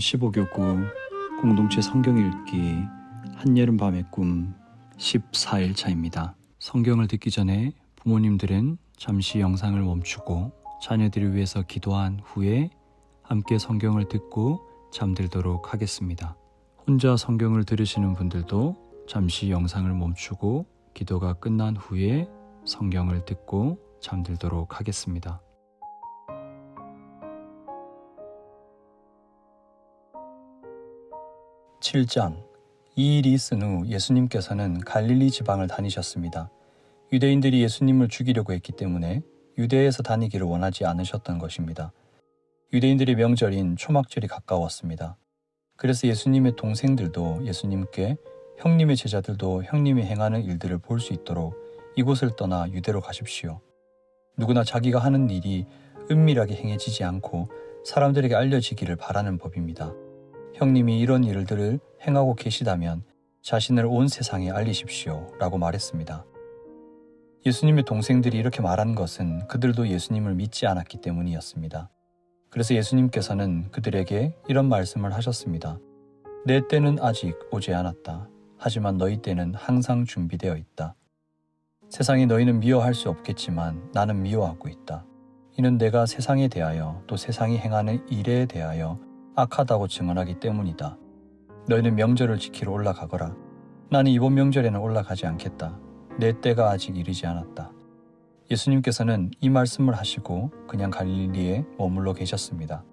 15교구 공동체 성경 읽기 한여름밤의 꿈 14일차입니다. 성경을 듣기 전에 부모님들은 잠시 영상을 멈추고 자녀들을 위해서 기도한 후에 함께 성경을 듣고 잠들도록 하겠습니다. 혼자 성경을 들으시는 분들도 잠시 영상을 멈추고 기도가 끝난 후에 성경을 듣고 잠들도록 하겠습니다. (7장) 이 일이 있은 후 예수님께서는 갈릴리 지방을 다니셨습니다. 유대인들이 예수님을 죽이려고 했기 때문에 유대에서 다니기를 원하지 않으셨던 것입니다. 유대인들의 명절인 초막절이 가까웠습니다. 그래서 예수님의 동생들도 예수님께 형님의 제자들도 형님이 행하는 일들을 볼 수 있도록 이곳을 떠나 유대로 가십시오. 누구나 자기가 하는 일이 은밀하게 행해지지 않고 사람들에게 알려지기를 바라는 법입니다. 형님이 이런 일들을 행하고 계시다면 자신을 온 세상에 알리십시오 라고 말했습니다. 예수님의 동생들이 이렇게 말한 것은 그들도 예수님을 믿지 않았기 때문이었습니다. 그래서 예수님께서는 그들에게 이런 말씀을 하셨습니다. 내 때는 아직 오지 않았다. 하지만 너희 때는 항상 준비되어 있다. 세상이 너희는 미워할 수 없겠지만 나는 미워하고 있다. 이는 내가 세상에 대하여 또 세상이 행하는 일에 대하여 악하다고 증언하기 때문이다. 너희는 명절을 지키러 올라가거라. 나는 이번 명절에는 올라가지 않겠다. 내 때가 아직 이르지 않았다. 예수님께서는 이 말씀을 하시고 그냥 갈릴리에 머물러 계셨습니다.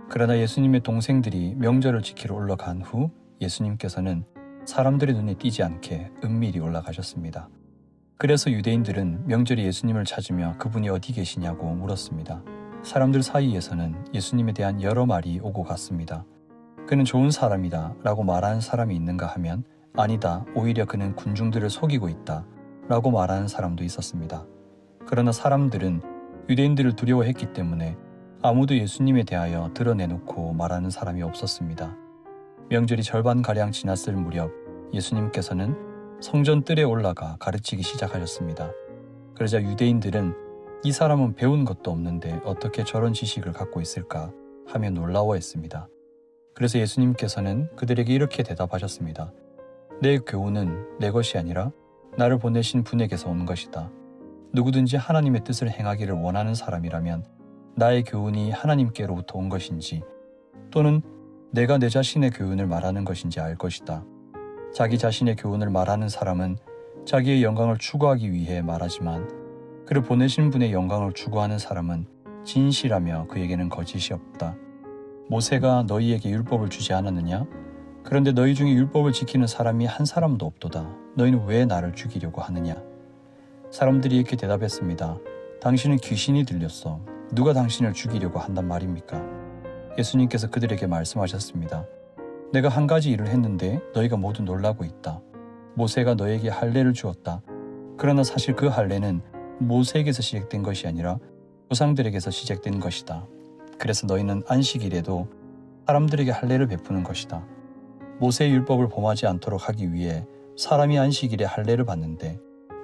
그러나 예수님의 동생들이 명절을 지키러 올라간 후 예수님께서는 사람들의 눈에 띄지 않게 은밀히 올라가셨습니다. 그래서 유대인들은 명절에 예수님을 찾으며 그분이 어디 계시냐고 물었습니다. 사람들 사이에서는 예수님에 대한 여러 말이 오고 갔습니다. 그는 좋은 사람이다 라고 말하는 사람이 있는가 하면 아니다, 오히려 그는 군중들을 속이고 있다 라고 말하는 사람도 있었습니다. 그러나 사람들은 유대인들을 두려워했기 때문에 아무도 예수님에 대하여 드러내놓고 말하는 사람이 없었습니다. 명절이 절반가량 지났을 무렵 예수님께서는 성전 뜰에 올라가 가르치기 시작하셨습니다. 그러자 유대인들은 이 사람은 배운 것도 없는데 어떻게 저런 지식을 갖고 있을까 하며 놀라워했습니다. 그래서 예수님께서는 그들에게 이렇게 대답하셨습니다. 내 교훈은 내 것이 아니라 나를 보내신 분에게서 온 것이다. 누구든지 하나님의 뜻을 행하기를 원하는 사람이라면 나의 교훈이 하나님께로부터 온 것인지 또는 내가 내 자신의 교훈을 말하는 것인지 알 것이다. 자기 자신의 교훈을 말하는 사람은 자기의 영광을 추구하기 위해 말하지만 그를 보내신 분의 영광을 추구하는 사람은 진실하며 그에게는 거짓이 없다. 모세가 너희에게 율법을 주지 않았느냐? 그런데 너희 중에 율법을 지키는 사람이 한 사람도 없도다. 너희는 왜 나를 죽이려고 하느냐? 사람들이 이렇게 대답했습니다. 당신은 귀신이 들렸어. 누가 당신을 죽이려고 한단 말입니까? 예수님께서 그들에게 말씀하셨습니다. 내가 한 가지 일을 했는데 너희가 모두 놀라고 있다. 모세가 너에게 할례를 주었다. 그러나 사실 그 할례는 모세에게서 시작된 것이 아니라 조상들에게서 시작된 것이다. 그래서 너희는 안식일에도 사람들에게 할례를 베푸는 것이다. 모세의 율법을 범하지 않도록 하기 위해 사람이 안식일에 할례를 받는데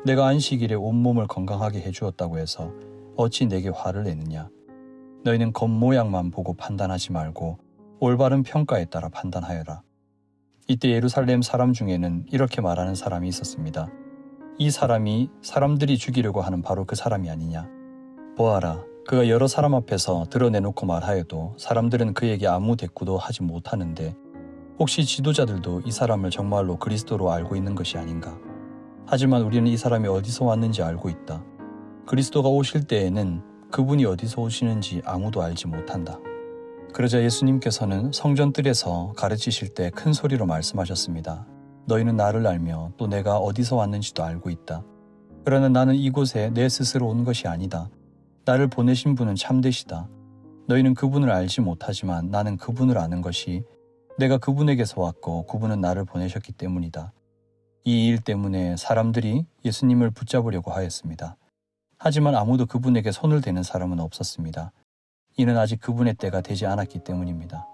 내가 안식일에 온몸을 건강하게 해주었다고 해서 어찌 내게 화를 내느냐. 너희는 겉모양만 보고 판단하지 말고 올바른 평가에 따라 판단하여라. 이때 예루살렘 사람 중에는 이렇게 말하는 사람이 있었습니다. 이 사람이 사람들이 죽이려고 하는 바로 그 사람이 아니냐. 보아라, 그가 여러 사람 앞에서 드러내놓고 말하여도 사람들은 그에게 아무 대꾸도 하지 못하는데 혹시 지도자들도 이 사람을 정말로 그리스도로 알고 있는 것이 아닌가. 하지만 우리는 이 사람이 어디서 왔는지 알고 있다. 그리스도가 오실 때에는 그분이 어디서 오시는지 아무도 알지 못한다. 그러자 예수님께서는 성전 뜰에서 가르치실 때 큰 소리로 말씀하셨습니다. 너희는 나를 알며 또 내가 어디서 왔는지도 알고 있다. 그러나 나는 이곳에 내 스스로 온 것이 아니다. 나를 보내신 분은 참되시다. 너희는 그분을 알지 못하지만 나는 그분을 아는 것이 내가 그분에게서 왔고 그분은 나를 보내셨기 때문이다. 이 일 때문에 사람들이 예수님을 붙잡으려고 하였습니다. 하지만 아무도 그분에게 손을 대는 사람은 없었습니다. 이는 아직 그분의 때가 되지 않았기 때문입니다.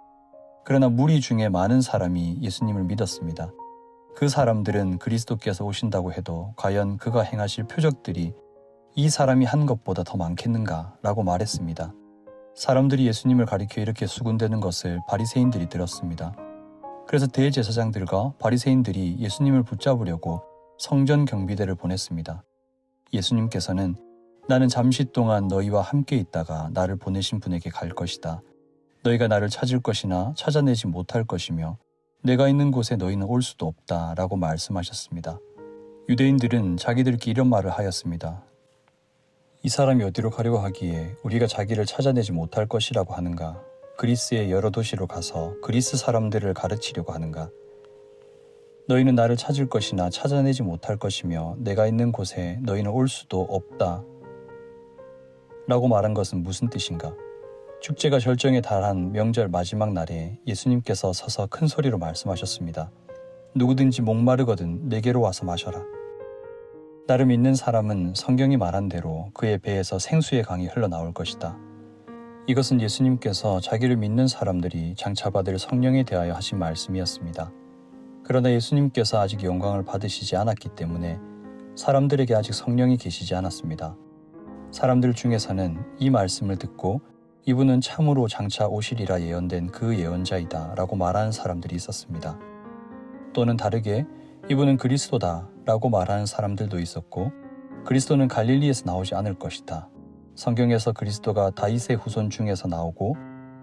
그러나 무리 중에 많은 사람이 예수님을 믿었습니다. 그 사람들은 그리스도께서 오신다고 해도 과연 그가 행하실 표적들이 이 사람이 한 것보다 더 많겠는가 라고 말했습니다. 사람들이 예수님을 가리켜 이렇게 수군대는 것을 바리새인들이 들었습니다. 그래서 대제사장들과 바리새인들이 예수님을 붙잡으려고 성전 경비대를 보냈습니다. 예수님께서는 나는 잠시 동안 너희와 함께 있다가 나를 보내신 분에게 갈 것이다. 너희가 나를 찾을 것이나 찾아내지 못할 것이며 내가 있는 곳에 너희는 올 수도 없다 라고 말씀하셨습니다. 유대인들은 자기들끼리 이런 말을 하였습니다. 이 사람이 어디로 가려고 하기에 우리가 자기를 찾아내지 못할 것이라고 하는가? 그리스의 여러 도시로 가서 그리스 사람들을 가르치려고 하는가? 너희는 나를 찾을 것이나 찾아내지 못할 것이며 내가 있는 곳에 너희는 올 수도 없다 라고 말한 것은 무슨 뜻인가? 축제가 절정에 달한 명절 마지막 날에 예수님께서 서서 큰 소리로 말씀하셨습니다. 누구든지 목마르거든 내게로 와서 마셔라. 나를 믿는 사람은 성경이 말한 대로 그의 배에서 생수의 강이 흘러나올 것이다. 이것은 예수님께서 자기를 믿는 사람들이 장차 받을 성령에 대하여 하신 말씀이었습니다. 그러나 예수님께서 아직 영광을 받으시지 않았기 때문에 사람들에게 아직 성령이 계시지 않았습니다. 사람들 중에서는 이 말씀을 듣고 이분은 참으로 장차 오시리라 예언된 그 예언자이다 라고 말하는 사람들이 있었습니다. 또는 다르게 이분은 그리스도다 라고 말하는 사람들도 있었고 그리스도는 갈릴리에서 나오지 않을 것이다. 성경에서 그리스도가 다윗의 후손 중에서 나오고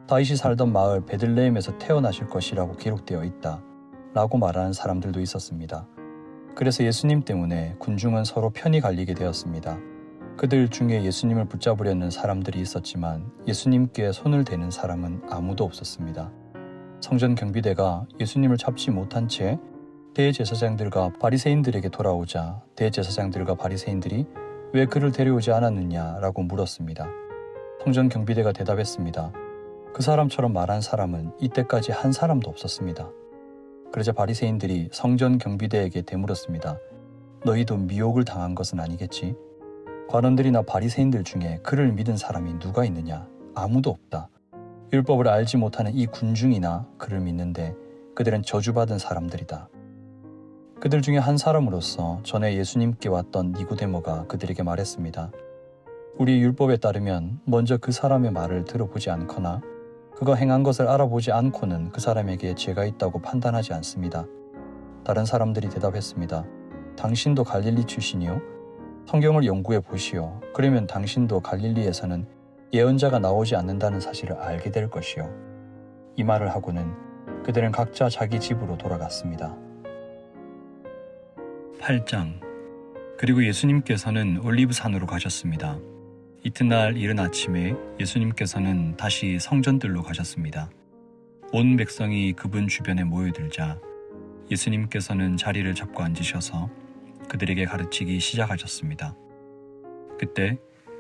다윗이 살던 마을 베들레헴에서 태어나실 것이라고 기록되어 있다 라고 말하는 사람들도 있었습니다. 그래서 예수님 때문에 군중은 서로 편이 갈리게 되었습니다. 그들 중에 예수님을 붙잡으려는 사람들이 있었지만 예수님께 손을 대는 사람은 아무도 없었습니다. 성전 경비대가 예수님을 잡지 못한 채 대제사장들과 바리새인들에게 돌아오자 대제사장들과 바리새인들이 왜 그를 데려오지 않았느냐라고 물었습니다. 성전 경비대가 대답했습니다. 그 사람처럼 말한 사람은 이때까지 한 사람도 없었습니다. 그러자 바리새인들이 성전 경비대에게 되물었습니다. 너희도 미혹을 당한 것은 아니겠지? 관원들이나 바리새인들 중에 그를 믿은 사람이 누가 있느냐? 아무도 없다. 율법을 알지 못하는 이 군중이나 그를 믿는데 그들은 저주받은 사람들이다. 그들 중에 한 사람으로서 전에 예수님께 왔던 니고데모가 그들에게 말했습니다. 우리 율법에 따르면 먼저 그 사람의 말을 들어보지 않거나 그가 행한 것을 알아보지 않고는 그 사람에게 죄가 있다고 판단하지 않습니다. 다른 사람들이 대답했습니다. 당신도 갈릴리 출신이요? 성경을 연구해 보시오. 그러면 당신도 갈릴리에서는 예언자가 나오지 않는다는 사실을 알게 될 것이요. 이 말을 하고는 그들은 각자 자기 집으로 돌아갔습니다. 8장. 그리고 예수님께서는 올리브산으로 가셨습니다. 이튿날 이른 아침에 예수님께서는 다시 성전들로 가셨습니다. 온 백성이 그분 주변에 모여들자 예수님께서는 자리를 잡고 앉으셔서 그들에게 가르치기 시작하셨습니다. 그때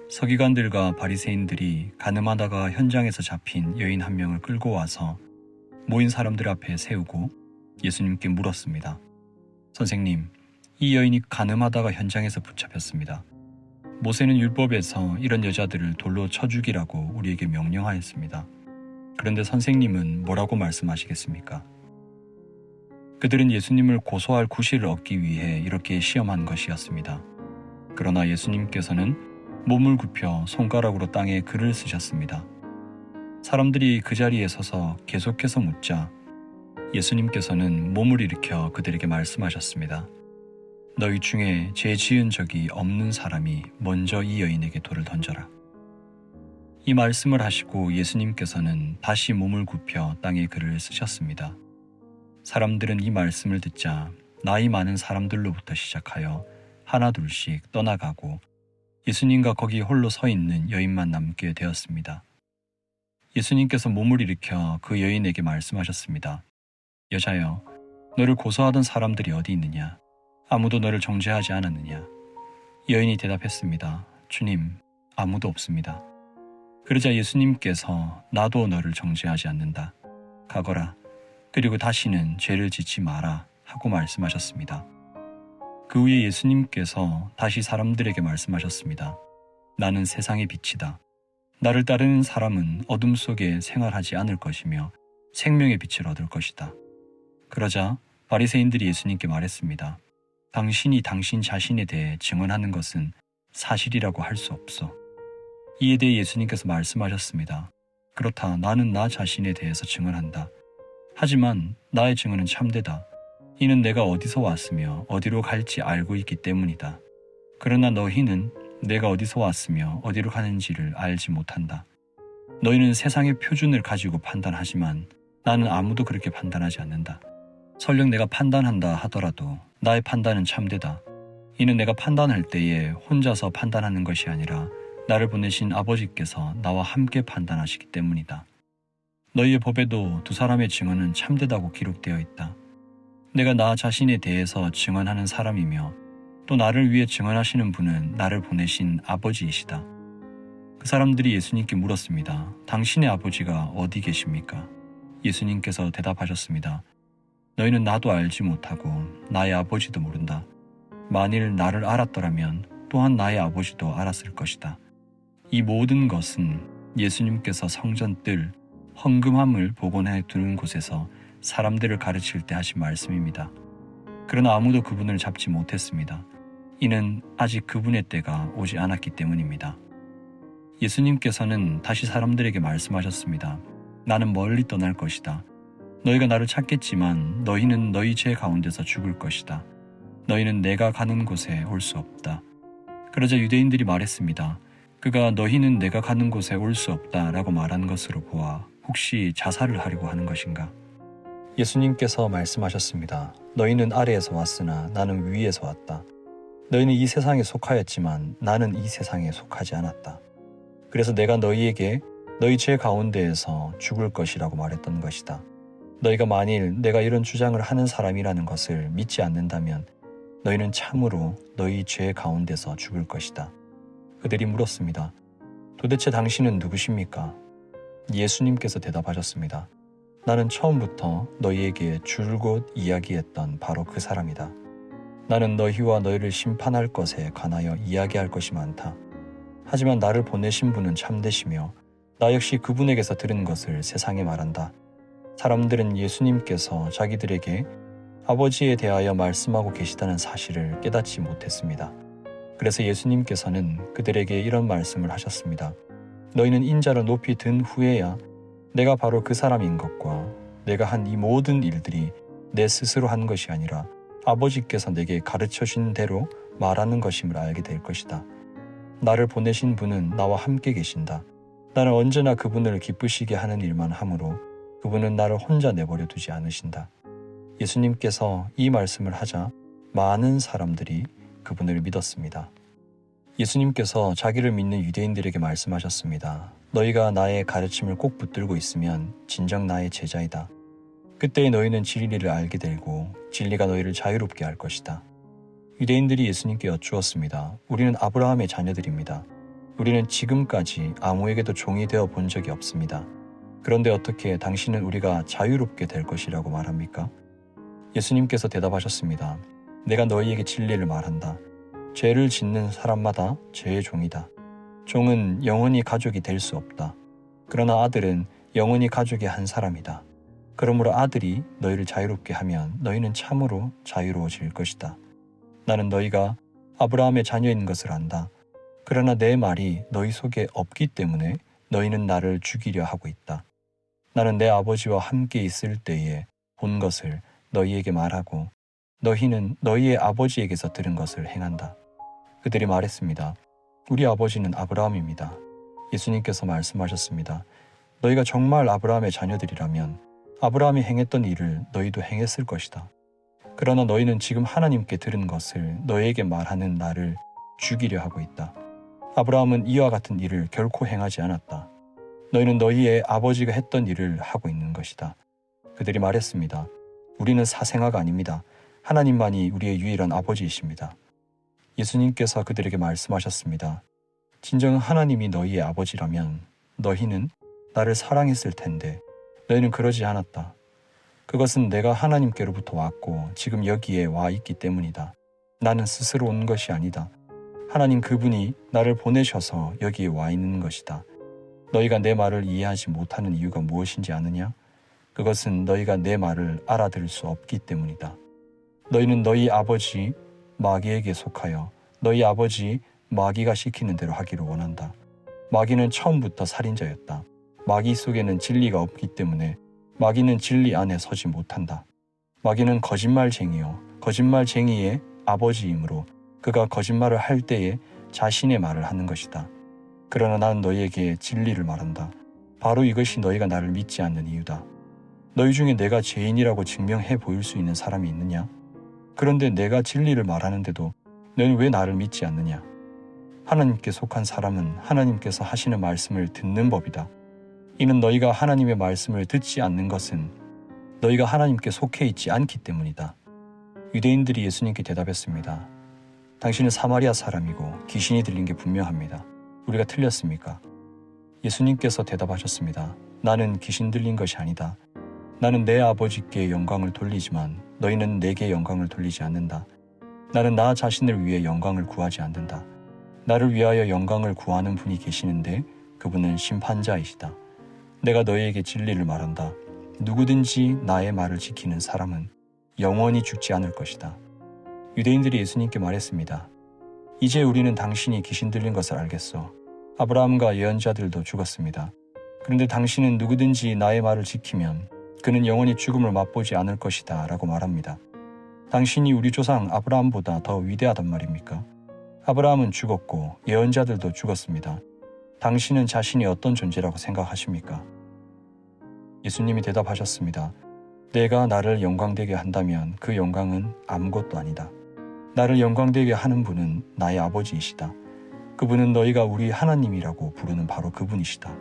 서기관들과 바리새인들이 간음하다가 현장에서 잡힌 여인 한 명을 끌고 와서 모인 사람들 앞에 세우고 예수님께 물었습니다. 선생님, 이 여인이 간음하다가 현장에서 붙잡혔습니다. 모세는 율법에서 이런 여자들을 돌로 쳐 죽이라고 우리에게 명령하였습니다. 그런데 선생님은 뭐라고 말씀하시겠습니까? 그들은 예수님을 고소할 구실을 얻기 위해 이렇게 시험한 것이었습니다. 그러나 예수님께서는 몸을 굽혀 손가락으로 땅에 글을 쓰셨습니다. 사람들이 그 자리에 서서 계속해서 묻자 예수님께서는 몸을 일으켜 그들에게 말씀하셨습니다. 너희 중에 죄 지은 적이 없는 사람이 먼저 이 여인에게 돌을 던져라. 이 말씀을 하시고 예수님께서는 다시 몸을 굽혀 땅에 글을 쓰셨습니다. 사람들은 이 말씀을 듣자 나이 많은 사람들로부터 시작하여 하나둘씩 떠나가고 예수님과 거기 홀로 서 있는 여인만 남게 되었습니다. 예수님께서 몸을 일으켜 그 여인에게 말씀하셨습니다. 여자여, 너를 고소하던 사람들이 어디 있느냐? 아무도 너를 정죄하지 않았느냐? 여인이 대답했습니다. 주님, 아무도 없습니다. 그러자 예수님께서 나도 너를 정죄하지 않는다. 가거라. 그리고 다시는 죄를 짓지 마라 하고 말씀하셨습니다. 그 후에 예수님께서 다시 사람들에게 말씀하셨습니다. 나는 세상의 빛이다. 나를 따르는 사람은 어둠 속에 생활하지 않을 것이며 생명의 빛을 얻을 것이다. 그러자 바리새인들이 예수님께 말했습니다. 당신이 당신 자신에 대해 증언하는 것은 사실이라고 할 수 없어. 이에 대해 예수님께서 말씀하셨습니다. 그렇다. 나는 나 자신에 대해서 증언한다. 하지만 나의 증언은 참되다. 이는 내가 어디서 왔으며 어디로 갈지 알고 있기 때문이다. 그러나 너희는 내가 어디서 왔으며 어디로 가는지를 알지 못한다. 너희는 세상의 표준을 가지고 판단하지만 나는 아무도 그렇게 판단하지 않는다. 설령 내가 판단한다 하더라도 나의 판단은 참되다. 이는 내가 판단할 때에 혼자서 판단하는 것이 아니라 나를 보내신 아버지께서 나와 함께 판단하시기 때문이다. 너희의 법에도 두 사람의 증언은 참되다고 기록되어 있다. 내가 나 자신에 대해서 증언하는 사람이며 또 나를 위해 증언하시는 분은 나를 보내신 아버지이시다. 그 사람들이 예수님께 물었습니다. 당신의 아버지가 어디 계십니까? 예수님께서 대답하셨습니다. 너희는 나도 알지 못하고 나의 아버지도 모른다. 만일 나를 알았더라면 또한 나의 아버지도 알았을 것이다. 이 모든 것은 예수님께서 성전 뜰 헌금함을 복원해 두는 곳에서 사람들을 가르칠 때 하신 말씀입니다. 그러나 아무도 그분을 잡지 못했습니다. 이는 아직 그분의 때가 오지 않았기 때문입니다. 예수님께서는 다시 사람들에게 말씀하셨습니다. 나는 멀리 떠날 것이다. 너희가 나를 찾겠지만 너희는 너희 죄 가운데서 죽을 것이다. 너희는 내가 가는 곳에 올 수 없다. 그러자 유대인들이 말했습니다. 그가 너희는 내가 가는 곳에 올 수 없다 라고 말한 것으로 보아 혹시 자살을 하려고 하는 것인가? 예수님께서 말씀하셨습니다. 너희는 아래에서 왔으나 나는 위에서 왔다. 너희는 이 세상에 속하였지만 나는 이 세상에 속하지 않았다. 그래서 내가 너희에게 너희 죄 가운데에서 죽을 것이라고 말했던 것이다. 너희가 만일 내가 이런 주장을 하는 사람이라는 것을 믿지 않는다면 너희는 참으로 너희 죄 가운데서 죽을 것이다. 그들이 물었습니다. 도대체 당신은 누구십니까? 예수님께서 대답하셨습니다. 나는 처음부터 너희에게 줄곧 이야기했던 바로 그 사람이다. 나는 너희와 너희를 심판할 것에 관하여 이야기할 것이 많다. 하지만 나를 보내신 분은 참되시며 나 역시 그분에게서 들은 것을 세상에 말한다. 사람들은 예수님께서 자기들에게 아버지에 대하여 말씀하고 계시다는 사실을 깨닫지 못했습니다. 그래서 예수님께서는 그들에게 이런 말씀을 하셨습니다. 너희는 인자를 높이 든 후에야 내가 바로 그 사람인 것과 내가 한 이 모든 일들이 내 스스로 한 것이 아니라 아버지께서 내게 가르쳐 주신 대로 말하는 것임을 알게 될 것이다. 나를 보내신 분은 나와 함께 계신다. 나는 언제나 그분을 기쁘시게 하는 일만 하므로 그분은 나를 혼자 내버려 두지 않으신다. 예수님께서 이 말씀을 하자 많은 사람들이 그분을 믿었습니다. 예수님께서 자기를 믿는 유대인들에게 말씀하셨습니다. 너희가 나의 가르침을 꼭 붙들고 있으면 진정 나의 제자이다. 그때 너희는 진리를 알게 되고 진리가 너희를 자유롭게 할 것이다. 유대인들이 예수님께 여쭈었습니다. 우리는 아브라함의 자녀들입니다. 우리는 지금까지 아무에게도 종이 되어 본 적이 없습니다. 그런데 어떻게 당신은 우리가 자유롭게 될 것이라고 말합니까? 예수님께서 대답하셨습니다. 내가 너희에게 진리를 말한다. 죄를 짓는 사람마다 죄의 종이다. 종은 영원히 가족이 될 수 없다. 그러나 아들은 영원히 가족의 한 사람이다. 그러므로 아들이 너희를 자유롭게 하면 너희는 참으로 자유로워질 것이다. 나는 너희가 아브라함의 자녀인 것을 안다. 그러나 내 말이 너희 속에 없기 때문에 너희는 나를 죽이려 하고 있다. 나는 내 아버지와 함께 있을 때에 본 것을 너희에게 말하고 너희는 너희의 아버지에게서 들은 것을 행한다. 그들이 말했습니다. 우리 아버지는 아브라함입니다. 예수님께서 말씀하셨습니다. 너희가 정말 아브라함의 자녀들이라면 아브라함이 행했던 일을 너희도 행했을 것이다. 그러나 너희는 지금 하나님께 들은 것을 너희에게 말하는 나를 죽이려 하고 있다. 아브라함은 이와 같은 일을 결코 행하지 않았다. 너희는 너희의 아버지가 했던 일을 하고 있는 것이다. 그들이 말했습니다. 우리는 사생아가 아닙니다. 하나님만이 우리의 유일한 아버지이십니다. 예수님께서 그들에게 말씀하셨습니다. 진정 하나님이 너희의 아버지라면 너희는 나를 사랑했을 텐데 너희는 그러지 않았다. 그것은 내가 하나님께로부터 왔고 지금 여기에 와 있기 때문이다. 나는 스스로 온 것이 아니다. 하나님 그분이 나를 보내셔서 여기에 와 있는 것이다. 너희가 내 말을 이해하지 못하는 이유가 무엇인지 아느냐? 그것은 너희가 내 말을 알아들을 수 없기 때문이다. 너희는 너희 아버지 마귀에게 속하여 너희 아버지 마귀가 시키는 대로 하기를 원한다. 마귀는 처음부터 살인자였다. 마귀 속에는 진리가 없기 때문에 마귀는 진리 안에 서지 못한다. 마귀는 거짓말쟁이요 거짓말쟁이의 아버지이므로 그가 거짓말을 할 때에 자신의 말을 하는 것이다. 그러나 나는 너희에게 진리를 말한다. 바로 이것이 너희가 나를 믿지 않는 이유다. 너희 중에 내가 죄인이라고 증명해 보일 수 있는 사람이 있느냐? 그런데 내가 진리를 말하는데도 너희는 왜 나를 믿지 않느냐? 하나님께 속한 사람은 하나님께서 하시는 말씀을 듣는 법이다. 이는 너희가 하나님의 말씀을 듣지 않는 것은 너희가 하나님께 속해 있지 않기 때문이다. 유대인들이 예수님께 대답했습니다. 당신은 사마리아 사람이고 귀신이 들린 게 분명합니다. 우리가 틀렸습니까? 예수님께서 대답하셨습니다. 나는 귀신 들린 것이 아니다. 나는 내 아버지께 영광을 돌리지만 너희는 내게 영광을 돌리지 않는다. 나는 나 자신을 위해 영광을 구하지 않는다. 나를 위하여 영광을 구하는 분이 계시는데 그분은 심판자이시다. 내가 너희에게 진리를 말한다. 누구든지 나의 말을 지키는 사람은 영원히 죽지 않을 것이다. 유대인들이 예수님께 말했습니다. 이제 우리는 당신이 귀신 들린 것을 알겠소. 아브라함과 예언자들도 죽었습니다. 그런데 당신은 누구든지 나의 말을 지키면 그는 영원히 죽음을 맛보지 않을 것이다 라고 말합니다. 당신이 우리 조상 아브라함보다 더 위대하단 말입니까? 아브라함은 죽었고 예언자들도 죽었습니다. 당신은 자신이 어떤 존재라고 생각하십니까? 예수님이 대답하셨습니다. 내가 나를 영광되게 한다면 그 영광은 아무것도 아니다. 나를 영광되게 하는 분은 나의 아버지이시다. 그분은 너희가 우리 하나님이라고 부르는 바로 그분이시다.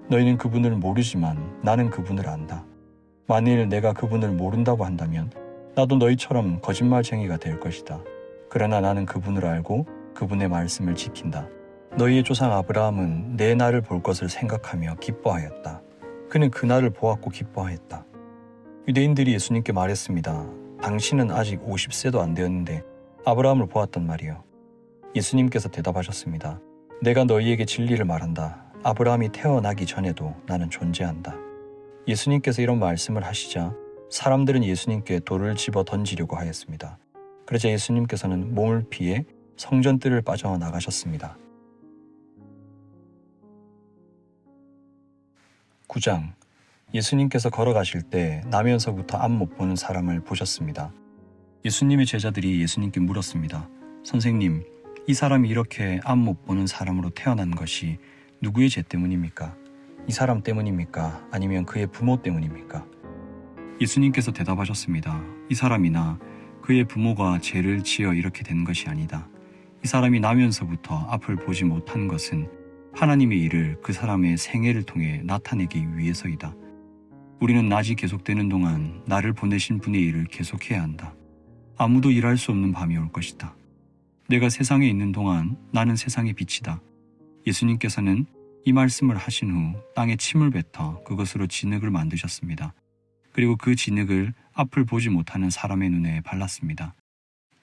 너희는 그분을 모르지만 나는 그분을 안다. 만일 내가 그분을 모른다고 한다면 나도 너희처럼 거짓말쟁이가 될 것이다. 그러나 나는 그분을 알고 그분의 말씀을 지킨다. 너희의 조상 아브라함은 내 날을 볼 것을 생각하며 기뻐하였다. 그는 그 날을 보았고 기뻐하였다. 유대인들이 예수님께 말했습니다. 당신은 아직 50세도 안 되었는데 아브라함을 보았단 말이요. 예수님께서 대답하셨습니다. 내가 너희에게 진리를 말한다. 아브라함이 태어나기 전에도 나는 존재한다. 예수님께서 이런 말씀을 하시자 사람들은 예수님께 돌을 집어 던지려고 하였습니다. 그러자 예수님께서는 몸을 피해 성전뜰을 빠져나가셨습니다. 9장. 예수님께서 걸어가실 때 나면서부터 앞 못 보는 사람을 보셨습니다. 예수님의 제자들이 예수님께 물었습니다. 선생님, 이 사람이 이렇게 앞 못 보는 사람으로 태어난 것이 누구의 죄 때문입니까? 이 사람 때문입니까? 아니면 그의 부모 때문입니까? 예수님께서 대답하셨습니다. 이 사람이나 그의 부모가 죄를 지어 이렇게 된 것이 아니다. 이 사람이 나면서부터 앞을 보지 못한 것은 하나님의 일을 그 사람의 생애를 통해 나타내기 위해서이다. 우리는 낮이 계속되는 동안 나를 보내신 분의 일을 계속해야 한다. 아무도 일할 수 없는 밤이 올 것이다. 내가 세상에 있는 동안 나는 세상의 빛이다. 예수님께서는 이 말씀을 하신 후 땅에 침을 뱉어 그것으로 진흙을 만드셨습니다. 그리고 그 진흙을 앞을 보지 못하는 사람의 눈에 발랐습니다.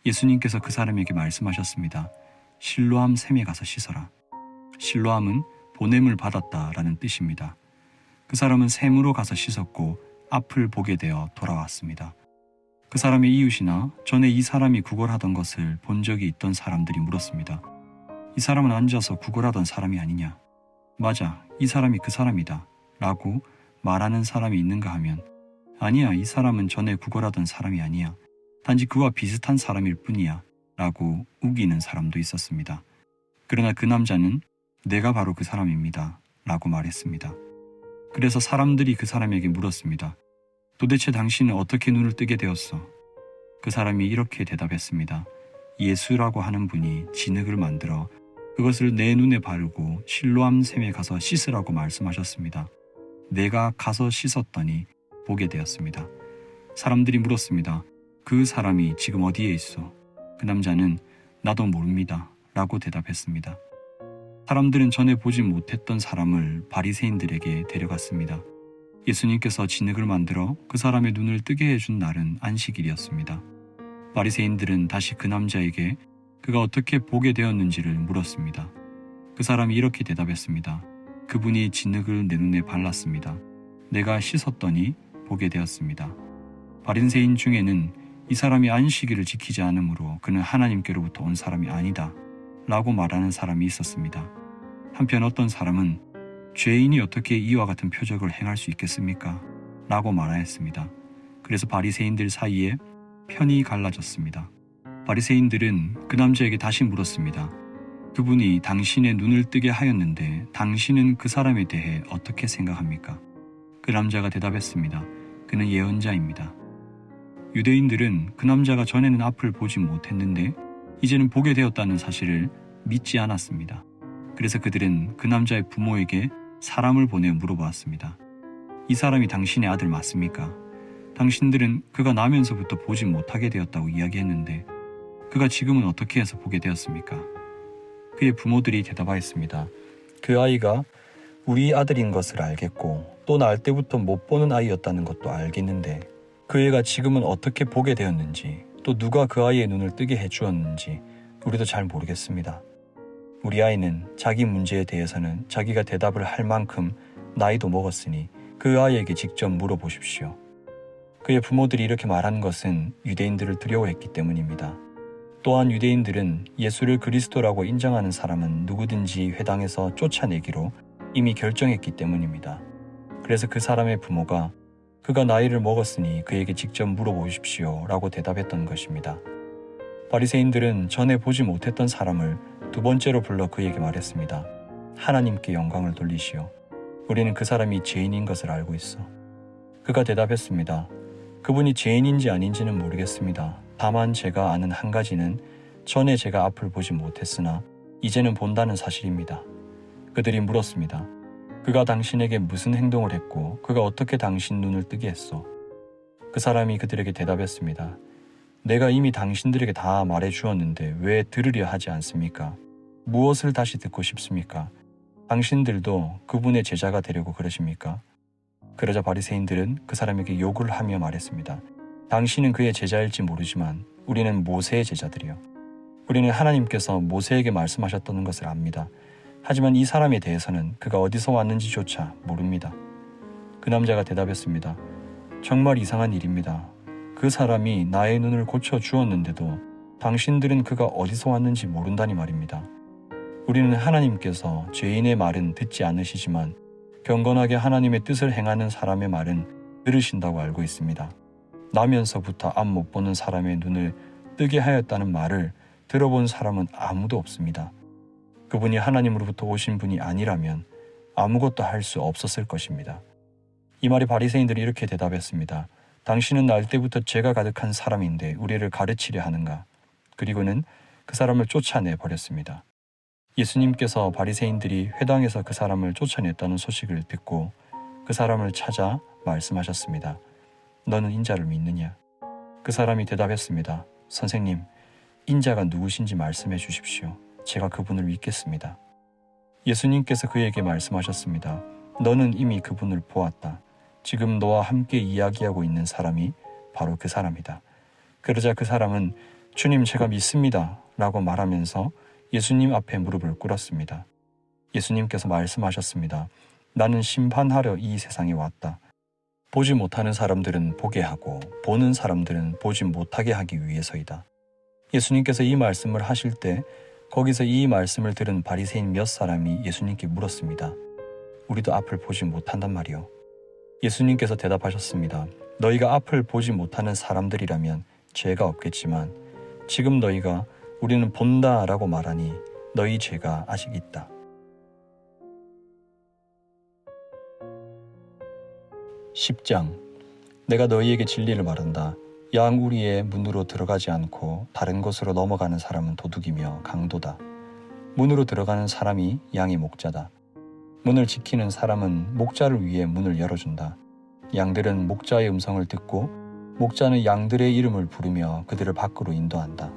예수님께서 그 사람에게 말씀하셨습니다. 실로암 샘에 가서 씻어라. 실로암은 보냄을 받았다라는 뜻입니다. 그 사람은 샘으로 가서 씻었고 앞을 보게 되어 돌아왔습니다. 그 사람의 이웃이나 전에 이 사람이 구걸하던 것을 본 적이 있던 사람들이 물었습니다. 이 사람은 앉아서 구걸하던 사람이 아니냐? 맞아, 이 사람이 그 사람이다 라고 말하는 사람이 있는가 하면 아니야, 이 사람은 전에 구걸하던 사람이 아니야. 단지 그와 비슷한 사람일 뿐이야 라고 우기는 사람도 있었습니다. 그러나 그 남자는 내가 바로 그 사람입니다 라고 말했습니다. 그래서 사람들이 그 사람에게 물었습니다. 도대체 당신은 어떻게 눈을 뜨게 되었어? 그 사람이 이렇게 대답했습니다. 예수라고 하는 분이 진흙을 만들어 그것을 내 눈에 바르고 실로암 샘에 가서 씻으라고 말씀하셨습니다. 내가 가서 씻었더니 보게 되었습니다. 사람들이 물었습니다. 그 사람이 지금 어디에 있어? 그 남자는 나도 모릅니다 라고 대답했습니다. 사람들은 전에 보지 못했던 사람을 바리새인들에게 데려갔습니다. 예수님께서 진흙을 만들어 그 사람의 눈을 뜨게 해준 날은 안식일이었습니다. 바리새인들은 다시 그 남자에게 그가 어떻게 보게 되었는지를 물었습니다. 그 사람이 이렇게 대답했습니다. 그분이 진흙을 내 눈에 발랐습니다. 내가 씻었더니 보게 되었습니다. 바리새인 중에는 이 사람이 안식일을 지키지 않으므로 그는 하나님께로부터 온 사람이 아니다 라고 말하는 사람이 있었습니다. 한편 어떤 사람은 죄인이 어떻게 이와 같은 표적을 행할 수 있겠습니까? 라고 말하였습니다. 그래서 바리새인들 사이에 편이 갈라졌습니다. 바리새인들은 그 남자에게 다시 물었습니다. 그분이 당신의 눈을 뜨게 하였는데 당신은 그 사람에 대해 어떻게 생각합니까? 그 남자가 대답했습니다. 그는 예언자입니다. 유대인들은 그 남자가 전에는 앞을 보지 못했는데 이제는 보게 되었다는 사실을 믿지 않았습니다. 그래서 그들은 그 남자의 부모에게 사람을 보내 물어보았습니다. 이 사람이 당신의 아들 맞습니까? 당신들은 그가 나면서부터 보지 못하게 되었다고 이야기했는데 그가 지금은 어떻게 해서 보게 되었습니까? 그의 부모들이 대답하였습니다. 그 아이가 우리 아들인 것을 알겠고 또 날 때부터 못 보는 아이였다는 것도 알겠는데 그 애가 지금은 어떻게 보게 되었는지 또 누가 그 아이의 눈을 뜨게 해주었는지 우리도 잘 모르겠습니다. 우리 아이는 자기 문제에 대해서는 자기가 대답을 할 만큼 나이도 먹었으니 그 아이에게 직접 물어보십시오. 그의 부모들이 이렇게 말한 것은 유대인들을 두려워했기 때문입니다. 또한 유대인들은 예수를 그리스도라고 인정하는 사람은 누구든지 회당에서 쫓아내기로 이미 결정했기 때문입니다. 그래서 그 사람의 부모가 그가 나이를 먹었으니 그에게 직접 물어보십시오 라고 대답했던 것입니다. 바리새인들은 전에 보지 못했던 사람을 두 번째로 불러 그에게 말했습니다. 하나님께 영광을 돌리시오. 우리는 그 사람이 죄인인 것을 알고 있어. 그가 대답했습니다. 그분이 죄인인지 아닌지는 모르겠습니다. 다만 제가 아는 한 가지는 전에 제가 앞을 보지 못했으나 이제는 본다는 사실입니다. 그들이 물었습니다. 그가 당신에게 무슨 행동을 했고 그가 어떻게 당신 눈을 뜨게 했소? 그 사람이 그들에게 대답했습니다. 내가 이미 당신들에게 다 말해주었는데 왜 들으려 하지 않습니까? 무엇을 다시 듣고 싶습니까? 당신들도 그분의 제자가 되려고 그러십니까? 그러자 바리새인들은 그 사람에게 욕을 하며 말했습니다. 당신은 그의 제자일지 모르지만 우리는 모세의 제자들이요. 우리는 하나님께서 모세에게 말씀하셨다는 것을 압니다. 하지만 이 사람에 대해서는 그가 어디서 왔는지조차 모릅니다. 그 남자가 대답했습니다. 정말 이상한 일입니다. 그 사람이 나의 눈을 고쳐 주었는데도 당신들은 그가 어디서 왔는지 모른다니 말입니다. 우리는 하나님께서 죄인의 말은 듣지 않으시지만 경건하게 하나님의 뜻을 행하는 사람의 말은 들으신다고 알고 있습니다. 나면서부터 앞 못 보는 사람의 눈을 뜨게 하였다는 말을 들어본 사람은 아무도 없습니다. 그분이 하나님으로부터 오신 분이 아니라면 아무것도 할 수 없었을 것입니다. 이 말에 바리새인들이 이렇게 대답했습니다. 당신은 날 때부터 죄가 가득한 사람인데 우리를 가르치려 하는가? 그리고는 그 사람을 쫓아내 버렸습니다. 예수님께서 바리새인들이 회당에서 그 사람을 쫓아냈다는 소식을 듣고 그 사람을 찾아 말씀하셨습니다. 너는 인자를 믿느냐? 그 사람이 대답했습니다. 선생님, 인자가 누구신지 말씀해 주십시오. 제가 그분을 믿겠습니다. 예수님께서 그에게 말씀하셨습니다. 너는 이미 그분을 보았다. 지금 너와 함께 이야기하고 있는 사람이 바로 그 사람이다. 그러자 그 사람은 주님 제가 믿습니다 라고 말하면서 예수님 앞에 무릎을 꿇었습니다. 예수님께서 말씀하셨습니다. 나는 심판하려 이 세상에 왔다. 보지 못하는 사람들은 보게 하고 보는 사람들은 보지 못하게 하기 위해서이다. 예수님께서 이 말씀을 하실 때 거기서 이 말씀을 들은 바리새인 몇 사람이 예수님께 물었습니다. 우리도 앞을 보지 못한단 말이요. 예수님께서 대답하셨습니다. 너희가 앞을 보지 못하는 사람들이라면 죄가 없겠지만 지금 너희가 우리는 본다 라고 말하니 너희 죄가 아직 있다. 10장 내가 너희에게 진리를 말한다. 양 우리의 문으로 들어가지 않고 다른 곳으로 넘어가는 사람은 도둑이며 강도다. 문으로 들어가는 사람이 양의 목자다. 문을 지키는 사람은 목자를 위해 문을 열어준다. 양들은 목자의 음성을 듣고 목자는 양들의 이름을 부르며 그들을 밖으로 인도한다.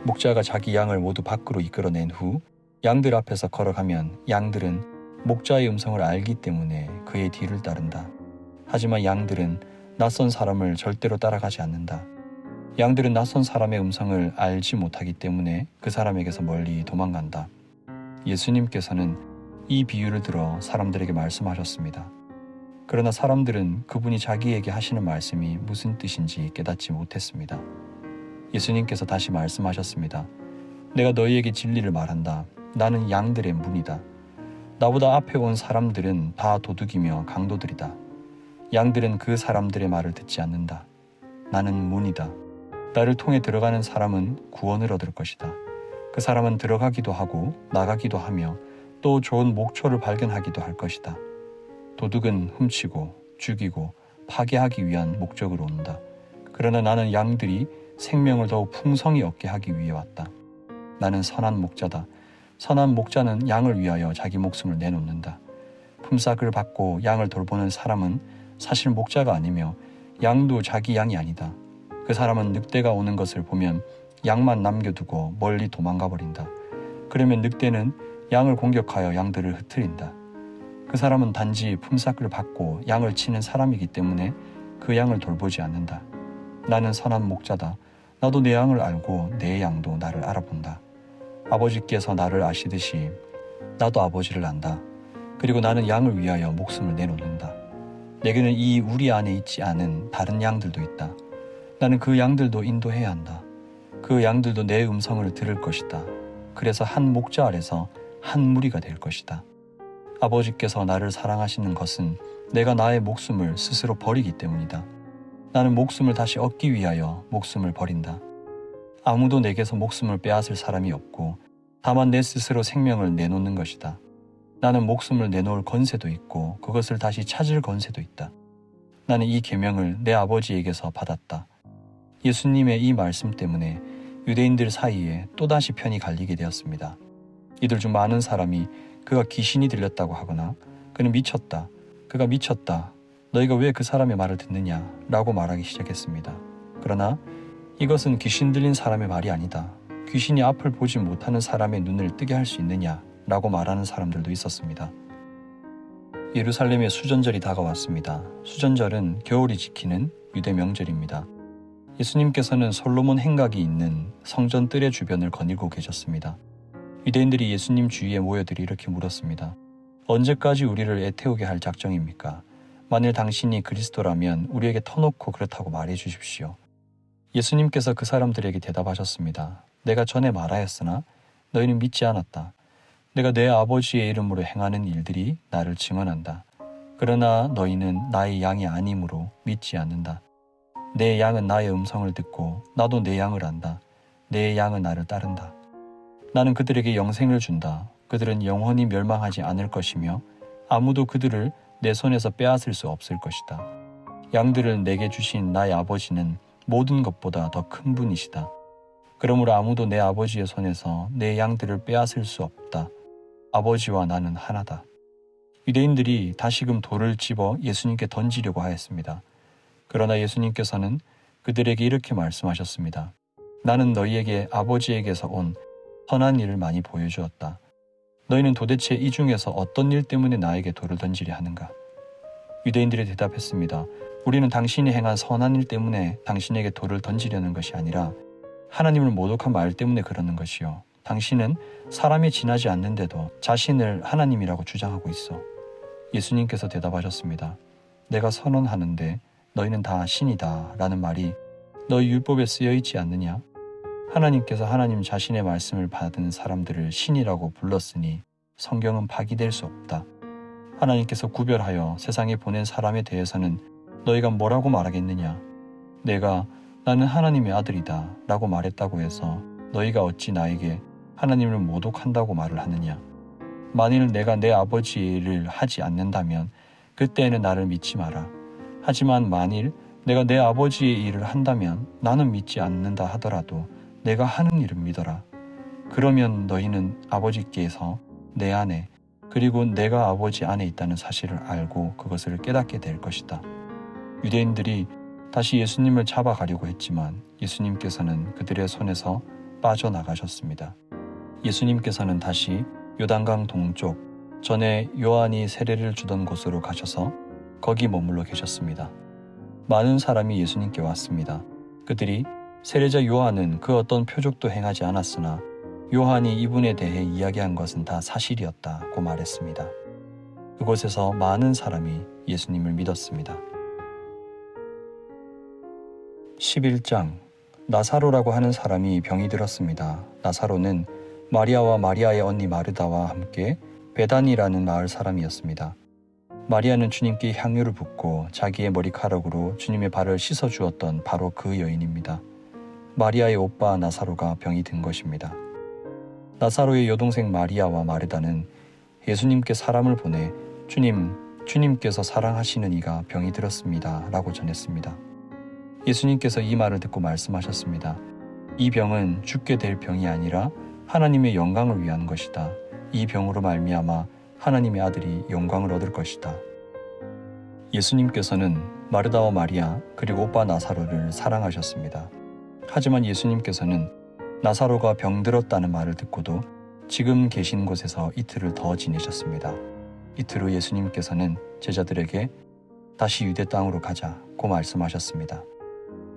목자가 자기 양을 모두 밖으로 이끌어낸 후 양들 앞에서 걸어가면 양들은 목자의 음성을 알기 때문에 그의 뒤를 따른다. 하지만 양들은 낯선 사람을 절대로 따라가지 않는다. 양들은 낯선 사람의 음성을 알지 못하기 때문에 그 사람에게서 멀리 도망간다. 예수님께서는 이 비유를 들어 사람들에게 말씀하셨습니다. 그러나 사람들은 그분이 자기에게 하시는 말씀이 무슨 뜻인지 깨닫지 못했습니다. 예수님께서 다시 말씀하셨습니다. 내가 너희에게 진리를 말한다. 나는 양들의 문이다. 나보다 앞에 온 사람들은 다 도둑이며 강도들이다. 양들은 그 사람들의 말을 듣지 않는다. 나는 문이다. 나를 통해 들어가는 사람은 구원을 얻을 것이다. 그 사람은 들어가기도 하고 나가기도 하며 또 좋은 목초를 발견하기도 할 것이다. 도둑은 훔치고 죽이고 파괴하기 위한 목적으로 온다. 그러나 나는 양들이 생명을 더욱 풍성히 얻게 하기 위해 왔다. 나는 선한 목자다. 선한 목자는 양을 위하여 자기 목숨을 내놓는다. 품삯을 받고 양을 돌보는 사람은 사실 목자가 아니며 양도 자기 양이 아니다. 그 사람은 늑대가 오는 것을 보면 양만 남겨두고 멀리 도망가 버린다. 그러면 늑대는 양을 공격하여 양들을 흩트린다. 그 사람은 단지 품삯을 받고 양을 치는 사람이기 때문에 그 양을 돌보지 않는다. 나는 선한 목자다. 나도 내 양을 알고 내 양도 나를 알아본다. 아버지께서 나를 아시듯이 나도 아버지를 안다. 그리고 나는 양을 위하여 목숨을 내놓는다. 내게는 이 우리 안에 있지 않은 다른 양들도 있다. 나는 그 양들도 인도해야 한다. 그 양들도 내 음성을 들을 것이다. 그래서 한 목자 아래서 한 무리가 될 것이다. 아버지께서 나를 사랑하시는 것은 내가 나의 목숨을 스스로 버리기 때문이다. 나는 목숨을 다시 얻기 위하여 목숨을 버린다. 아무도 내게서 목숨을 빼앗을 사람이 없고 다만 내 스스로 생명을 내놓는 것이다. 나는 목숨을 내놓을 권세도 있고 그것을 다시 찾을 권세도 있다. 나는 이 계명을 내 아버지에게서 받았다. 예수님의 이 말씀 때문에 유대인들 사이에 또다시 편이 갈리게 되었습니다. 이들 중 많은 사람이 그가 귀신이 들렸다고 하거나 그는 미쳤다. 그가 미쳤다. 너희가 왜 그 사람의 말을 듣느냐? 라고 말하기 시작했습니다. 그러나 이것은 귀신 들린 사람의 말이 아니다. 귀신이 앞을 보지 못하는 사람의 눈을 뜨게 할 수 있느냐? 라고 말하는 사람들도 있었습니다. 예루살렘의 수전절이 다가왔습니다. 수전절은 겨울이 지키는 유대 명절입니다. 예수님께서는 솔로몬 행각이 있는 성전 뜰의 주변을 거닐고 계셨습니다. 유대인들이 예수님 주위에 모여들이 이렇게 물었습니다. 언제까지 우리를 애태우게 할 작정입니까? 만일 당신이 그리스도라면 우리에게 터놓고 그렇다고 말해 주십시오. 예수님께서 그 사람들에게 대답하셨습니다. 내가 전에 말하였으나 너희는 믿지 않았다. 내가 내 아버지의 이름으로 행하는 일들이 나를 증언한다. 그러나 너희는 나의 양이 아니므로 믿지 않는다. 내 양은 나의 음성을 듣고 나도 내 양을 안다. 내 양은 나를 따른다. 나는 그들에게 영생을 준다. 그들은 영원히 멸망하지 않을 것이며 아무도 그들을 내 손에서 빼앗을 수 없을 것이다. 양들을 내게 주신 나의 아버지는 모든 것보다 더 큰 분이시다. 그러므로 아무도 내 아버지의 손에서 내 양들을 빼앗을 수 없다. 아버지와 나는 하나다. 유대인들이 다시금 돌을 집어 예수님께 던지려고 하였습니다. 그러나 예수님께서는 그들에게 이렇게 말씀하셨습니다. 나는 너희에게 아버지에게서 온 선한 일을 많이 보여주었다. 너희는 도대체 이 중에서 어떤 일 때문에 나에게 돌을 던지려 하는가? 유대인들이 대답했습니다. 우리는 당신이 행한 선한 일 때문에 당신에게 돌을 던지려는 것이 아니라 하나님을 모독한 말 때문에 그러는 것이요. 당신은 사람이 지나지 않는데도 자신을 하나님이라고 주장하고 있어. 예수님께서 대답하셨습니다. 내가 선언하는데 너희는 다 신이다 라는 말이 너희 율법에 쓰여 있지 않느냐? 하나님께서 하나님 자신의 말씀을 받은 사람들을 신이라고 불렀으니 성경은 파기될 수 없다. 하나님께서 구별하여 세상에 보낸 사람에 대해서는 너희가 뭐라고 말하겠느냐? 내가 나는 하나님의 아들이다 라고 말했다고 해서 너희가 어찌 나에게 하나님을 모독한다고 말을 하느냐? 만일 내가 내 아버지의 일을 하지 않는다면 그때에는 나를 믿지 마라. 하지만 만일 내가 내 아버지의 일을 한다면 나는 믿지 않는다 하더라도 내가 하는 일은 믿어라. 그러면 너희는 아버지께서 내 안에 그리고 내가 아버지 안에 있다는 사실을 알고 그것을 깨닫게 될 것이다. 유대인들이 다시 예수님을 잡아가려고 했지만 예수님께서는 그들의 손에서 빠져나가셨습니다. 예수님께서는 다시 요단강 동쪽 전에 요한이 세례를 주던 곳으로 가셔서 거기 머물러 계셨습니다. 많은 사람이 예수님께 왔습니다. 그들이 세례자 요한은 그 어떤 표적도 행하지 않았으나 요한이 이분에 대해 이야기한 것은 다 사실이었다고 말했습니다. 그곳에서 많은 사람이 예수님을 믿었습니다. 11장 나사로라고 하는 사람이 병이 들었습니다. 나사로는 마리아와 마리아의 언니 마르다와 함께 베단이라는 마을 사람이었습니다. 마리아는 주님께 향유를 붓고 자기의 머리카락으로 주님의 발을 씻어 주었던 바로 그 여인입니다. 마리아의 오빠 나사로가 병이 든 것입니다. 나사로의 여동생 마리아와 마르다는 예수님께 사람을 보내 주님께서 사랑하시는 이가 병이 들었습니다 라고 전했습니다. 예수님께서 이 말을 듣고 말씀하셨습니다. 이 병은 죽게 될 병이 아니라 하나님의 영광을 위한 것이다. 이 병으로 말미암아 하나님의 아들이 영광을 얻을 것이다. 예수님께서는 마르다와 마리아 그리고 오빠 나사로를 사랑하셨습니다. 하지만 예수님께서는 나사로가 병들었다는 말을 듣고도 지금 계신 곳에서 이틀을 더 지내셨습니다. 이틀 후 예수님께서는 제자들에게 다시 유대 땅으로 가자고 말씀하셨습니다.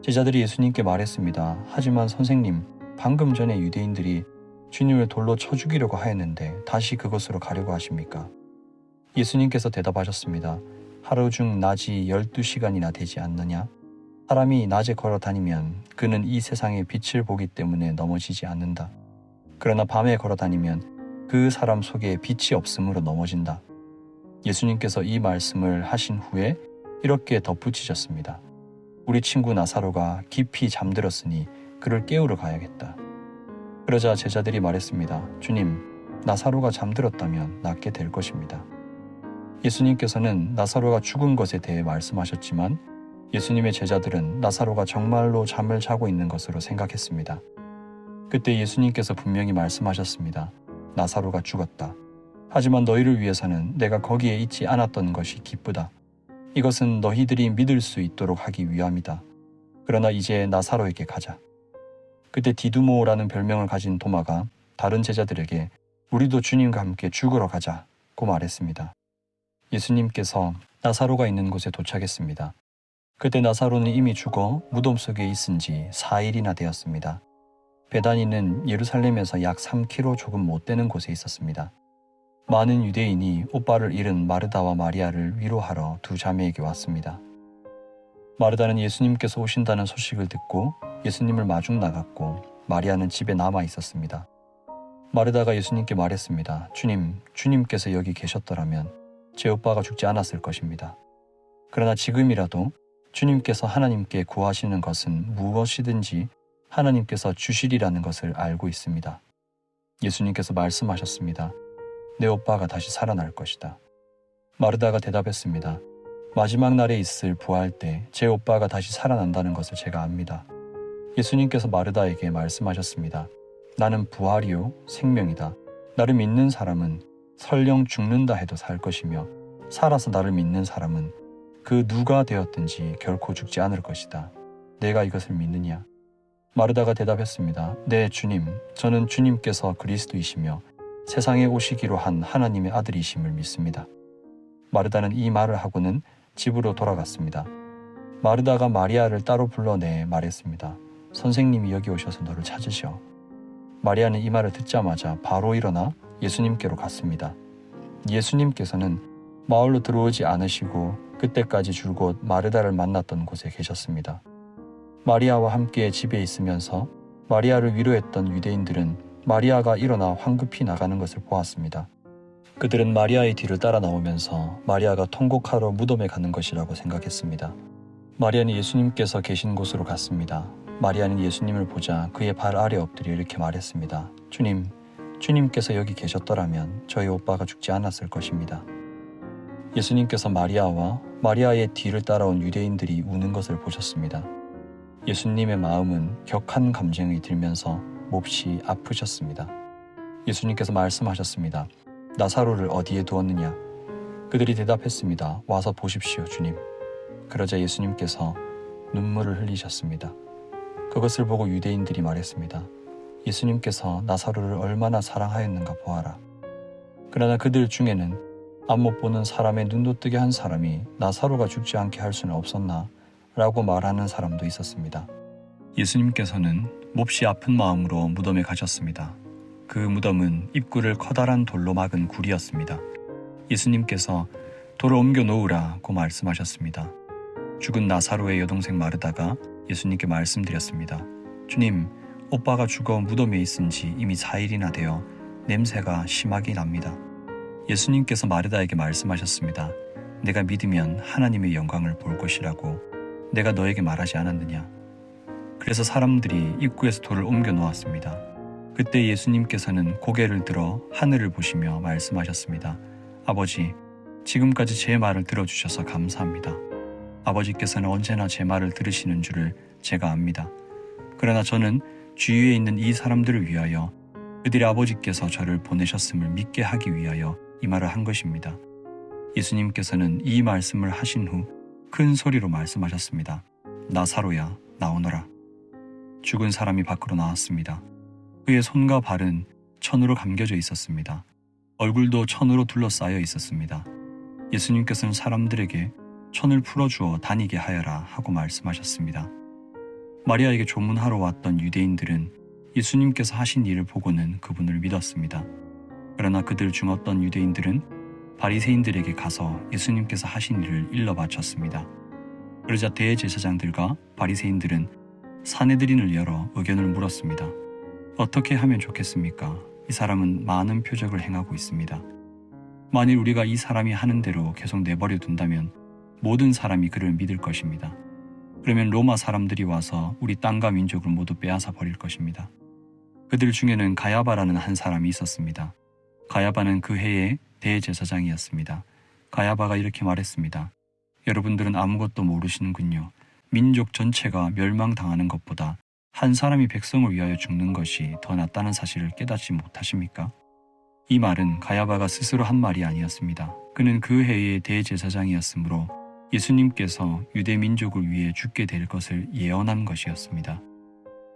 제자들이 예수님께 말했습니다. 하지만 선생님, 방금 전에 유대인들이 주님을 돌로 쳐 죽이려고 하였는데 다시 그곳으로 가려고 하십니까? 예수님께서 대답하셨습니다. 하루 중 낮이 12시간이나 되지 않느냐? 사람이 낮에 걸어 다니면 그는 이 세상의 빛을 보기 때문에 넘어지지 않는다. 그러나 밤에 걸어 다니면 그 사람 속에 빛이 없으므로 넘어진다. 예수님께서 이 말씀을 하신 후에 이렇게 덧붙이셨습니다. 우리 친구 나사로가 깊이 잠들었으니 그를 깨우러 가야겠다. 그러자 제자들이 말했습니다. 주님, 나사로가 잠들었다면 낫게 될 것입니다. 예수님께서는 나사로가 죽은 것에 대해 말씀하셨지만 예수님의 제자들은 나사로가 정말로 잠을 자고 있는 것으로 생각했습니다. 그때 예수님께서 분명히 말씀하셨습니다. 나사로가 죽었다. 하지만 너희를 위해서는 내가 거기에 있지 않았던 것이 기쁘다. 이것은 너희들이 믿을 수 있도록 하기 위함이다. 그러나 이제 나사로에게 가자. 그때 디두모라는 별명을 가진 도마가 다른 제자들에게 우리도 주님과 함께 죽으러 가자고 말했습니다. 예수님께서 나사로가 있는 곳에 도착했습니다. 그때 나사로는 이미 죽어 무덤 속에 있은 지 4일이나 되었습니다. 베다니는 예루살렘에서 약 3km 조금 못 되는 곳에 있었습니다. 많은 유대인이 오빠를 잃은 마르다와 마리아를 위로하러 두 자매에게 왔습니다. 마르다는 예수님께서 오신다는 소식을 듣고 예수님을 마중 나갔고 마리아는 집에 남아 있었습니다. 마르다가 예수님께 말했습니다. 주님께서 여기 계셨더라면 제 오빠가 죽지 않았을 것입니다. 그러나 지금이라도 주님께서 하나님께 구하시는 것은 무엇이든지 하나님께서 주시리라는 것을 알고 있습니다. 예수님께서 말씀하셨습니다. 내 오빠가 다시 살아날 것이다. 마르다가 대답했습니다. 마지막 날에 있을 부활 때 제 오빠가 다시 살아난다는 것을 제가 압니다. 예수님께서 마르다에게 말씀하셨습니다. 나는 부활이요 생명이다. 나를 믿는 사람은 설령 죽는다 해도 살 것이며 살아서 나를 믿는 사람은 그 누가 되었든지 결코 죽지 않을 것이다. 내가 이것을 믿느냐? 마르다가 대답했습니다. 네, 주님. 저는 주님께서 그리스도이시며 세상에 오시기로 한 하나님의 아들이심을 믿습니다. 마르다는 이 말을 하고는 집으로 돌아갔습니다. 마르다가 마리아를 따로 불러내 말했습니다. 선생님이 여기 오셔서 너를 찾으셔. 마리아는 이 말을 듣자마자 바로 일어나 예수님께로 갔습니다. 예수님께서는 마을로 들어오지 않으시고 그때까지 줄곧 마르다를 만났던 곳에 계셨습니다. 마리아와 함께 집에 있으면서 마리아를 위로했던 유대인들은 마리아가 일어나 황급히 나가는 것을 보았습니다. 그들은 마리아의 뒤를 따라 나오면서 마리아가 통곡하러 무덤에 가는 것이라고 생각했습니다. 마리아는 예수님께서 계신 곳으로 갔습니다. 마리아는 예수님을 보자 그의 발 아래 엎드려 이렇게 말했습니다. 주님께서 여기 계셨더라면 저희 오빠가 죽지 않았을 것입니다. 예수님께서 마리아와 마리아의 뒤를 따라온 유대인들이 우는 것을 보셨습니다. 예수님의 마음은 격한 감정이 들면서 몹시 아프셨습니다. 예수님께서 말씀하셨습니다. 나사로를 어디에 두었느냐? 그들이 대답했습니다. 와서 보십시오, 주님. 그러자 예수님께서 눈물을 흘리셨습니다. 그것을 보고 유대인들이 말했습니다. 예수님께서 나사로를 얼마나 사랑하였는가 보아라. 그러나 그들 중에는 앞 못 보는 사람의 눈도 뜨게 한 사람이 나사로가 죽지 않게 할 수는 없었나? 라고 말하는 사람도 있었습니다. 예수님께서는 몹시 아픈 마음으로 무덤에 가셨습니다. 그 무덤은 입구를 커다란 돌로 막은 굴이었습니다. 예수님께서 돌을 옮겨 놓으라고 말씀하셨습니다. 죽은 나사로의 여동생 마르다가 예수님께 말씀드렸습니다. 주님, 오빠가 죽어 무덤에 있은 지 이미 4일이나 되어 냄새가 심하게 납니다. 예수님께서 마르다에게 말씀하셨습니다. 내가 믿으면 하나님의 영광을 볼 것이라고 내가 너에게 말하지 않았느냐. 그래서 사람들이 입구에서 돌을 옮겨 놓았습니다. 그때 예수님께서는 고개를 들어 하늘을 보시며 말씀하셨습니다. 아버지, 지금까지 제 말을 들어주셔서 감사합니다. 아버지께서는 언제나 제 말을 들으시는 줄을 제가 압니다. 그러나 저는 주위에 있는 이 사람들을 위하여 그들의 아버지께서 저를 보내셨음을 믿게 하기 위하여 이 말을 한 것입니다. 예수님께서는 이 말씀을 하신 후 큰 소리로 말씀하셨습니다. 나사로야, 나오너라. 죽은 사람이 밖으로 나왔습니다. 그의 손과 발은 천으로 감겨져 있었습니다. 얼굴도 천으로 둘러싸여 있었습니다. 예수님께서는 사람들에게 천을 풀어주어 다니게 하여라 하고 말씀하셨습니다. 마리아에게 조문하러 왔던 유대인들은 예수님께서 하신 일을 보고는 그분을 믿었습니다. 그러나 그들 중 어떤 유대인들은 바리새인들에게 가서 예수님께서 하신 일을 일러 바쳤습니다. 그러자 대제사장들과 바리새인들은 사내들인을 열어 의견을 물었습니다. 어떻게 하면 좋겠습니까? 이 사람은 많은 표적을 행하고 있습니다. 만일 우리가 이 사람이 하는 대로 계속 내버려 둔다면 모든 사람이 그를 믿을 것입니다. 그러면 로마 사람들이 와서 우리 땅과 민족을 모두 빼앗아 버릴 것입니다. 그들 중에는 가야바라는 한 사람이 있었습니다. 가야바는 그 해의 대제사장이었습니다. 가야바가 이렇게 말했습니다. 여러분들은 아무것도 모르시는군요. 민족 전체가 멸망당하는 것보다 한 사람이 백성을 위하여 죽는 것이 더 낫다는 사실을 깨닫지 못하십니까? 이 말은 가야바가 스스로 한 말이 아니었습니다. 그는 그 해의 대제사장이었으므로 예수님께서 유대 민족을 위해 죽게 될 것을 예언한 것이었습니다.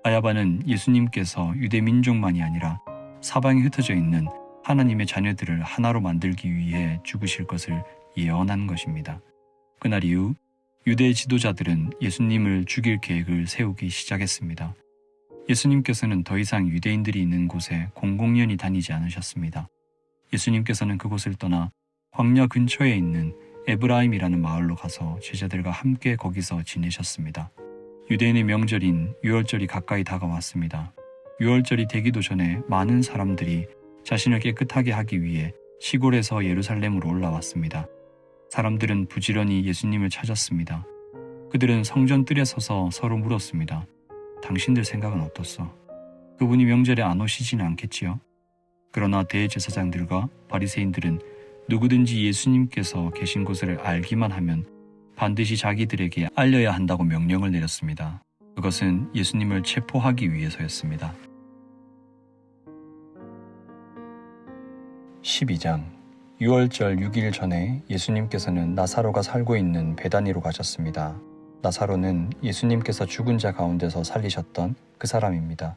가야바는 예수님께서 유대 민족만이 아니라 사방에 흩어져 있는 하나님의 자녀들을 하나로 만들기 위해 죽으실 것을 예언한 것입니다. 그날 이후 유대 지도자들은 예수님을 죽일 계획을 세우기 시작했습니다. 예수님께서는 더 이상 유대인들이 있는 곳에 공공연히 다니지 않으셨습니다. 예수님께서는 그곳을 떠나 광야 근처에 있는 에브라임이라는 마을로 가서 제자들과 함께 거기서 지내셨습니다. 유대인의 명절인 유월절이 가까이 다가왔습니다. 유월절이 되기도 전에 많은 사람들이 자신을 깨끗하게 하기 위해 시골에서 예루살렘으로 올라왔습니다. 사람들은 부지런히 예수님을 찾았습니다. 그들은 성전 뜰에 서서 서로 물었습니다. 당신들 생각은 어떻소? 그분이 명절에 안 오시지는 않겠지요? 그러나 대제사장들과 바리새인들은 누구든지 예수님께서 계신 곳을 알기만 하면 반드시 자기들에게 알려야 한다고 명령을 내렸습니다. 그것은 예수님을 체포하기 위해서였습니다. 12장 6월절 6일 전에 예수님께서는 나사로가 살고 있는 베다니로 가셨습니다. 나사로는 예수님께서 죽은 자 가운데서 살리셨던 그 사람입니다.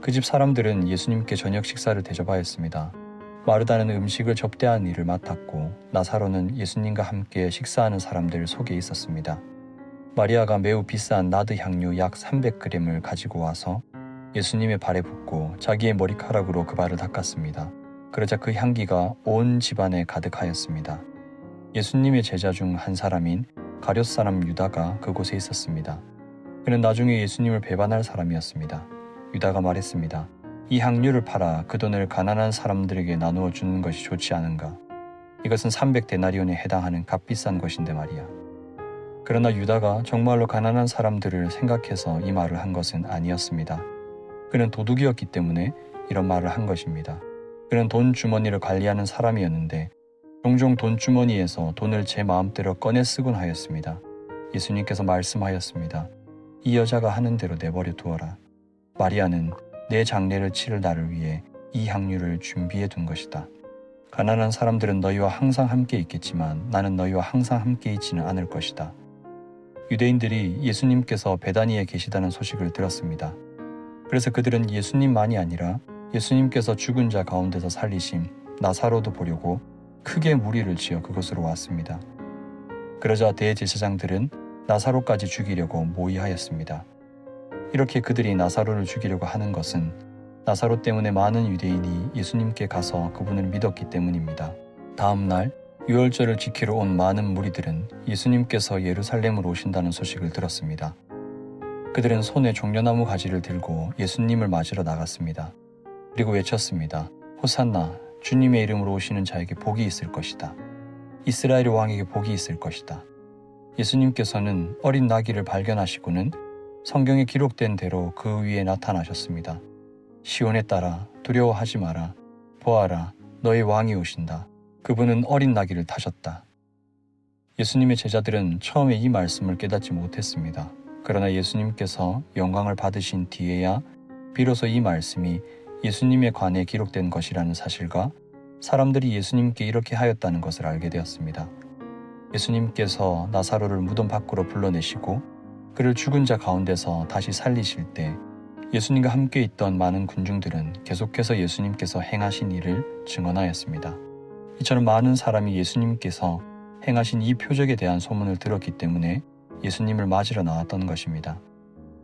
그 집 사람들은 예수님께 저녁 식사를 대접하였습니다. 마르다는 음식을 접대하는 일을 맡았고 나사로는 예수님과 함께 식사하는 사람들 속에 있었습니다. 마리아가 매우 비싼 나드 향유 약 300g을 가지고 와서 예수님의 발에 붓고 자기의 머리카락으로 그 발을 닦았습니다. 그러자 그 향기가 온 집안에 가득하였습니다. 예수님의 제자 중 한 사람인 가룟 사람 유다가 그곳에 있었습니다. 그는 나중에 예수님을 배반할 사람이었습니다. 유다가 말했습니다. 이 향유를 팔아 그 돈을 가난한 사람들에게 나누어 주는 것이 좋지 않은가? 이것은 300데나리온에 해당하는 값비싼 것인데 말이야. 그러나 유다가 정말로 가난한 사람들을 생각해서 이 말을 한 것은 아니었습니다. 그는 도둑이었기 때문에 이런 말을 한 것입니다. 그는 돈 주머니를 관리하는 사람이었는데 종종 돈 주머니에서 돈을 제 마음대로 꺼내 쓰곤 하였습니다. 예수님께서 말씀하였습니다. 이 여자가 하는 대로 내버려 두어라. 마리아는 내 장례를 치를 날을 위해 이 향유를 준비해 둔 것이다. 가난한 사람들은 너희와 항상 함께 있겠지만 나는 너희와 항상 함께 있지는 않을 것이다. 유대인들이 예수님께서 베다니에 계시다는 소식을 들었습니다. 그래서 그들은 예수님만이 아니라 예수님께서 죽은 자 가운데서 살리신 나사로도 보려고 크게 무리를 지어 그곳으로 왔습니다. 그러자 대제사장들은 나사로까지 죽이려고 모의하였습니다. 이렇게 그들이 나사로를 죽이려고 하는 것은 나사로 때문에 많은 유대인이 예수님께 가서 그분을 믿었기 때문입니다. 다음 날 유월절을 지키러 온 많은 무리들은 예수님께서 예루살렘으로 오신다는 소식을 들었습니다. 그들은 손에 종려나무 가지를 들고 예수님을 맞으러 나갔습니다. 그리고 외쳤습니다. 호산나, 주님의 이름으로 오시는 자에게 복이 있을 것이다. 이스라엘의 왕에게 복이 있을 것이다. 예수님께서는 어린 나귀를 발견하시고는 성경에 기록된 대로 그 위에 나타나셨습니다. 시온에 따라 두려워하지 마라. 보아라, 너의 왕이 오신다. 그분은 어린 나귀를 타셨다. 예수님의 제자들은 처음에 이 말씀을 깨닫지 못했습니다. 그러나 예수님께서 영광을 받으신 뒤에야 비로소 이 말씀이 예수님에 관해 기록된 것이라는 사실과 사람들이 예수님께 이렇게 하였다는 것을 알게 되었습니다. 예수님께서 나사로를 무덤 밖으로 불러내시고 그를 죽은 자 가운데서 다시 살리실 때 예수님과 함께 있던 많은 군중들은 계속해서 예수님께서 행하신 일을 증언하였습니다. 이처럼 많은 사람이 예수님께서 행하신 이 표적에 대한 소문을 들었기 때문에 예수님을 맞으러 나왔던 것입니다.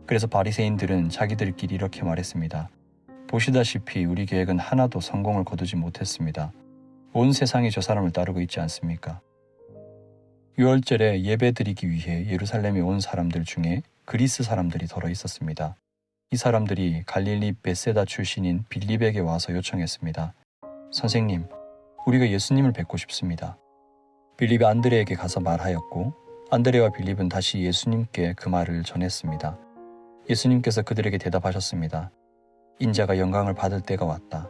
그래서 바리새인들은 자기들끼리 이렇게 말했습니다. 보시다시피 우리 계획은 하나도 성공을 거두지 못했습니다. 온 세상이 저 사람을 따르고 있지 않습니까? 유월절에 예배드리기 위해 예루살렘에 온 사람들 중에 그리스 사람들이 더러 있었습니다. 이 사람들이 갈릴리 벳세다 출신인 빌립에게 와서 요청했습니다. 선생님, 우리가 예수님을 뵙고 싶습니다. 빌립이 안드레에게 가서 말하였고 안드레와 빌립은 다시 예수님께 그 말을 전했습니다. 예수님께서 그들에게 대답하셨습니다. 인자가 영광을 받을 때가 왔다.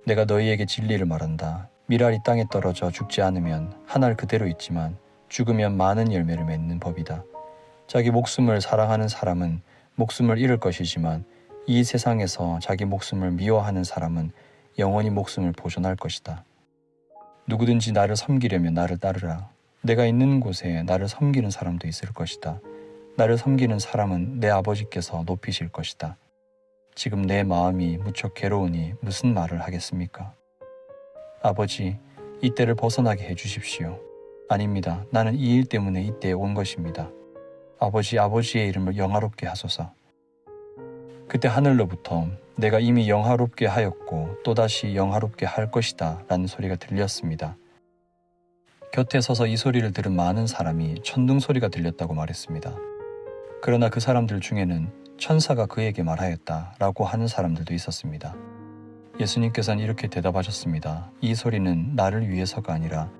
내가 너희에게 진리를 말한다. 밀알이 땅에 떨어져 죽지 않으면 한 알 그대로 있지만 죽으면 많은 열매를 맺는 법이다. 자기 목숨을 사랑하는 사람은 목숨을 잃을 것이지만 이 세상에서 자기 목숨을 미워하는 사람은 영원히 목숨을 보존할 것이다. 누구든지 나를 섬기려면 나를 따르라. 내가 있는 곳에 나를 섬기는 사람도 있을 것이다. 나를 섬기는 사람은 내 아버지께서 높이실 것이다. 지금 내 마음이 무척 괴로우니 무슨 말을 하겠습니까? 아버지, 이 때를 벗어나게 해주십시오. 아닙니다. 나는 이 일 때문에 이때에 온 것입니다. 아버지의 이름을 영화롭게 하소서. 그때 하늘로부터 내가 이미 영화롭게 하였고 또다시 영화롭게 할 것이다 라는 소리가 들렸습니다. 곁에 서서 이 소리를 들은 많은 사람이 천둥 소리가 들렸다고 말했습니다. 그러나 그 사람들 중에는 천사가 그에게 말하였다 라고 하는 사람들도 있었습니다. 예수님께서는 이렇게 대답하셨습니다. 이 소리는 나를 위해서가 아니라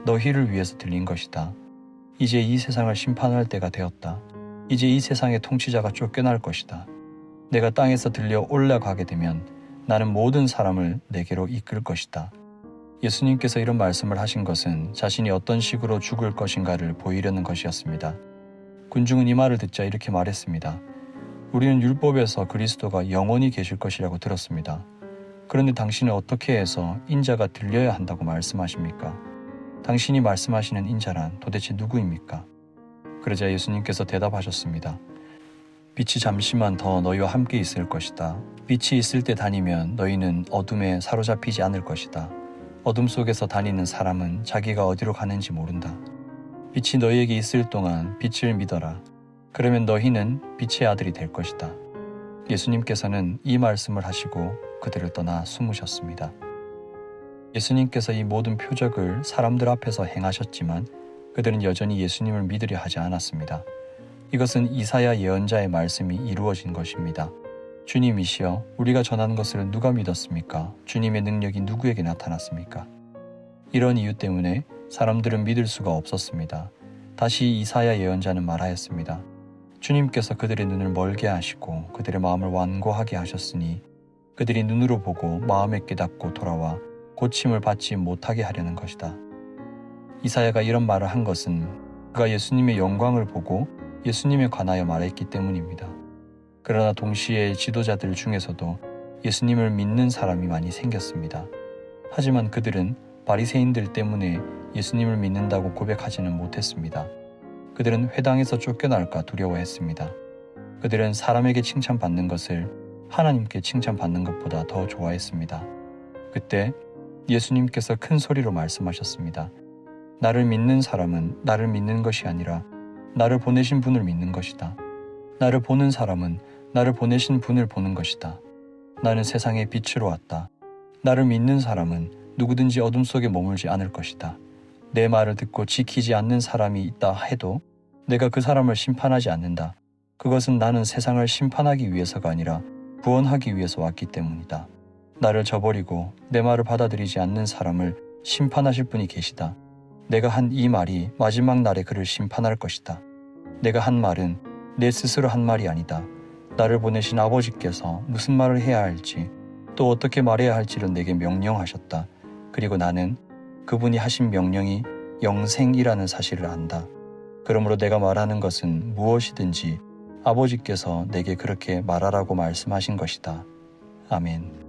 너희를 위해서 들린 것이다. 이제 이 세상을 심판할 때가 되었다. 이제 이 세상의 통치자가 쫓겨날 것이다. 내가 땅에서 들려 올라가게 되면 나는 모든 사람을 내게로 이끌 것이다. 예수님께서 이런 말씀을 하신 것은 자신이 어떤 식으로 죽을 것인가를 보이려는 것이었습니다. 군중은 이 말을 듣자 이렇게 말했습니다. 우리는 율법에서 그리스도가 영원히 계실 것이라고 들었습니다. 그런데 당신은 어떻게 해서 인자가 들려야 한다고 말씀하십니까? 당신이 말씀하시는 인자란 도대체 누구입니까? 그러자 예수님께서 대답하셨습니다. 빛이 잠시만 더 너희와 함께 있을 것이다. 빛이 있을 때 다니면 너희는 어둠에 사로잡히지 않을 것이다. 어둠 속에서 다니는 사람은 자기가 어디로 가는지 모른다. 빛이 너희에게 있을 동안 빛을 믿어라. 그러면 너희는 빛의 아들이 될 것이다. 예수님께서는 이 말씀을 하시고 그들을 떠나 숨으셨습니다. 예수님께서 이 모든 표적을 사람들 앞에서 행하셨지만 그들은 여전히 예수님을 믿으려 하지 않았습니다. 이것은 이사야 예언자의 말씀이 이루어진 것입니다. 주님이시여, 우리가 전한 것을 누가 믿었습니까? 주님의 능력이 누구에게 나타났습니까? 이런 이유 때문에 사람들은 믿을 수가 없었습니다. 다시 이사야 예언자는 말하였습니다. 주님께서 그들의 눈을 멀게 하시고 그들의 마음을 완고하게 하셨으니 그들이 눈으로 보고 마음에 깨닫고 돌아와 고침을 받지 못하게 하려는 것이다. 이사야가 이런 말을 한 것은 그가 예수님의 영광을 보고 예수님에 관하여 말했기 때문입니다. 그러나 동시에 지도자들 중에서도 예수님을 믿는 사람이 많이 생겼습니다. 하지만 그들은 바리새인들 때문에 예수님을 믿는다고 고백하지는 못했습니다. 그들은 회당에서 쫓겨날까 두려워했습니다. 그들은 사람에게 칭찬받는 것을 하나님께 칭찬받는 것보다 더 좋아했습니다. 그때 예수님께서 큰 소리로 말씀하셨습니다. 나를 믿는 사람은 나를 믿는 것이 아니라 나를 보내신 분을 믿는 것이다. 나를 보는 사람은 나를 보내신 분을 보는 것이다. 나는 세상의 빛으로 왔다. 나를 믿는 사람은 누구든지 어둠 속에 머물지 않을 것이다. 내 말을 듣고 지키지 않는 사람이 있다 해도 내가 그 사람을 심판하지 않는다. 그것은 나는 세상을 심판하기 위해서가 아니라 구원하기 위해서 왔기 때문이다. 나를 저버리고 내 말을 받아들이지 않는 사람을 심판하실 분이 계시다. 내가 한 이 말이 마지막 날에 그를 심판할 것이다. 내가 한 말은 내 스스로 한 말이 아니다. 나를 보내신 아버지께서 무슨 말을 해야 할지 또 어떻게 말해야 할지를 내게 명령하셨다. 그리고 나는 그분이 하신 명령이 영생이라는 사실을 안다. 그러므로 내가 말하는 것은 무엇이든지 아버지께서 내게 그렇게 말하라고 말씀하신 것이다. 아멘.